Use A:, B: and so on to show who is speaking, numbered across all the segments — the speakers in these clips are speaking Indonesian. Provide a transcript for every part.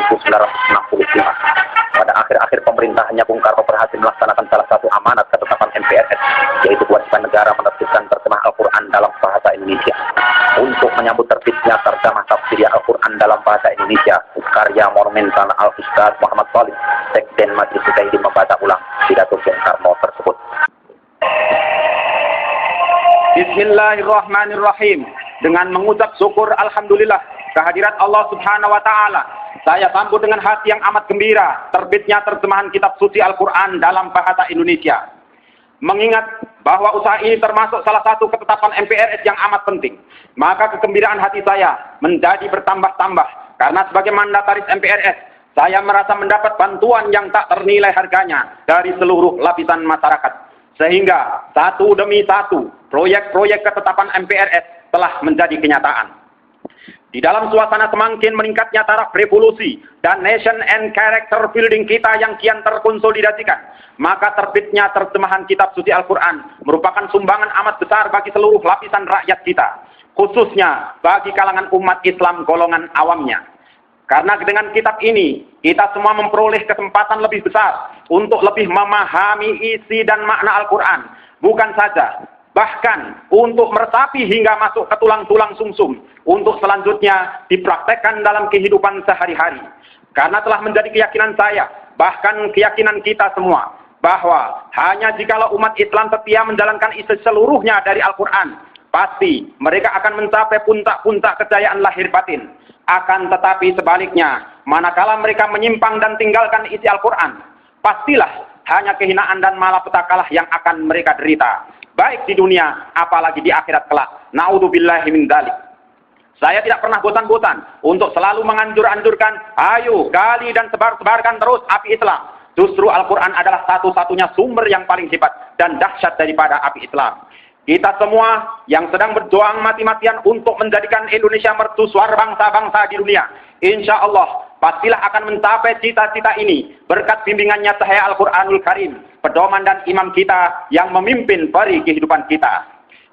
A: 1965. Pada akhir-akhir pemerintahannya, Bung Karno berhasil melaksanakan salah satu amanat ketetapan MPRS, yaitu kewajiban negara menerbitkan terjemah Al-Quran dalam bahasa Indonesia. Untuk menyambut terbitnya terjemah tafsir Al-Quran dalam bahasa Indonesia, karya monumental Al-Ustaz Muhammad Shalih, Sekjen Majelis Mujahidin, membaca ulang pidato Bung Karno tersebut.
B: Bismillahirrahmanirrahim. Dengan mengucap syukur alhamdulillah kehadirat Allah Subhanahu wa taala, saya sambut dengan hati yang amat gembira terbitnya terjemahan kitab suci Al-Quran dalam bahasa Indonesia. Mengingat bahwa usaha ini termasuk salah satu ketetapan MPRS yang amat penting, maka kegembiraan hati saya menjadi bertambah-tambah karena sebagai mandataris MPRS, saya merasa mendapat bantuan yang tak ternilai harganya dari seluruh lapisan masyarakat. Sehingga satu demi satu proyek-proyek ketetapan MPRS telah menjadi kenyataan. Di dalam suasana semakin meningkatnya taraf revolusi dan nation and character building kita yang kian terkonsolidasikan, maka terbitnya terjemahan kitab suci Al-Quran merupakan sumbangan amat besar bagi seluruh lapisan rakyat kita, khususnya bagi kalangan umat Islam golongan awamnya. Karena dengan kitab ini, kita semua memperoleh kesempatan lebih besar untuk lebih memahami isi dan makna Al-Quran. Bukan saja, bahkan untuk meresapi hingga masuk ke tulang-tulang sumsum, untuk selanjutnya dipraktekkan dalam kehidupan sehari-hari. Karena telah menjadi keyakinan saya, bahkan keyakinan kita semua, bahwa hanya jikalau umat Islam setia menjalankan isi seluruhnya dari Al-Quran, pasti mereka akan mencapai puncak-puncak kejayaan lahir batin. Akan tetapi sebaliknya, manakala mereka menyimpang dan tinggalkan isi Al-Quran, pastilah hanya kehinaan dan malapetakalah yang akan mereka derita, baik di dunia apalagi di akhirat kelak. Na'udzubillahi min dzalik. Saya tidak pernah bosan-bosan untuk selalu menganjur-anjurkan, ayo gali dan sebarkan terus api Islam. Justru Al-Quran adalah satu-satunya sumber yang paling hebat dan dahsyat daripada api Islam. Kita semua yang sedang berjuang mati-matian untuk menjadikan Indonesia mercusuar bangsa-bangsa di dunia, insya Allah pastilah akan mencapai cita-cita ini berkat bimbingannya cahaya Al-Quranul Karim, pedoman dan imam kita yang memimpin peri kehidupan kita.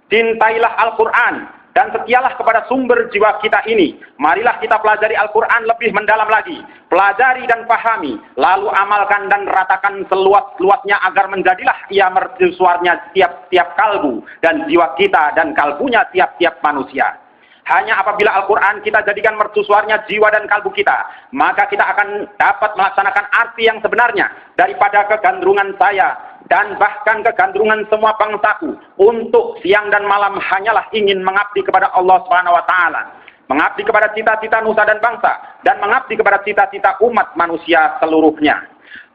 B: Cintailah Al-Quran dan setialah kepada sumber jiwa kita ini. Marilah kita pelajari Al-Quran lebih mendalam lagi, pelajari dan pahami, lalu amalkan dan ratakan seluas-luasnya agar menjadilah ia mercusuarnya tiap-tiap kalbu dan jiwa kita dan kalbunya tiap-tiap manusia. Hanya apabila Al-Quran kita jadikan mercusuarnya jiwa dan kalbu kita, maka kita akan dapat melaksanakan arti yang sebenarnya daripada kegandrungan saya dan bahkan kegandrungan semua bangsaku untuk siang dan malam hanyalah ingin mengabdi kepada Allah Subhanahu wa taala, mengabdi kepada cita-cita nusa dan bangsa, dan mengabdi kepada cita-cita umat manusia seluruhnya.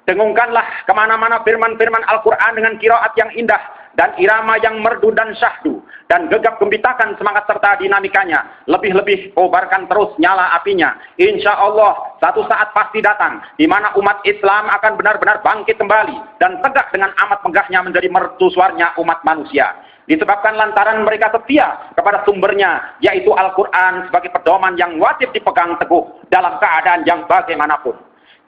B: Dengungkanlah kemana-mana firman-firman Al-Quran dengan qiraat yang indah dan irama yang merdu dan syahdu, dan gegap gembitakan semangat serta dinamikanya. Lebih-lebih kobarkan terus nyala apinya. Insya Allah satu saat pasti datang di mana umat Islam akan benar-benar bangkit kembali dan tegak dengan amat megahnya menjadi mercusuarnya umat manusia. Disebabkan lantaran mereka setia kepada sumbernya, yaitu Al-Quran sebagai pedoman yang wajib dipegang teguh dalam keadaan yang bagaimanapun.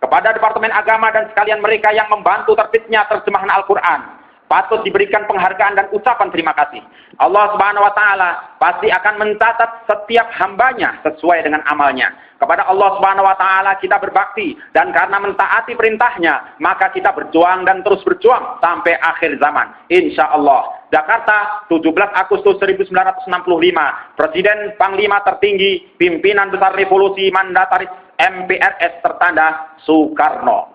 B: Kepada Departemen Agama dan sekalian mereka yang membantu terbitnya terjemahan Al-Quran, patut diberikan penghargaan dan ucapan terima kasih. Allah Subhanahu wa taala pasti akan mencatat setiap hambanya sesuai dengan amalnya. Kepada Allah Subhanahu wa taala kita berbakti, dan karena mentaati perintahnya, maka kita berjuang dan terus berjuang sampai akhir zaman. Insya Allah. Jakarta, 17 Agustus 1965, Presiden Panglima Tertinggi, Pimpinan Besar Revolusi Mandataris MPRS tertanda Soekarno.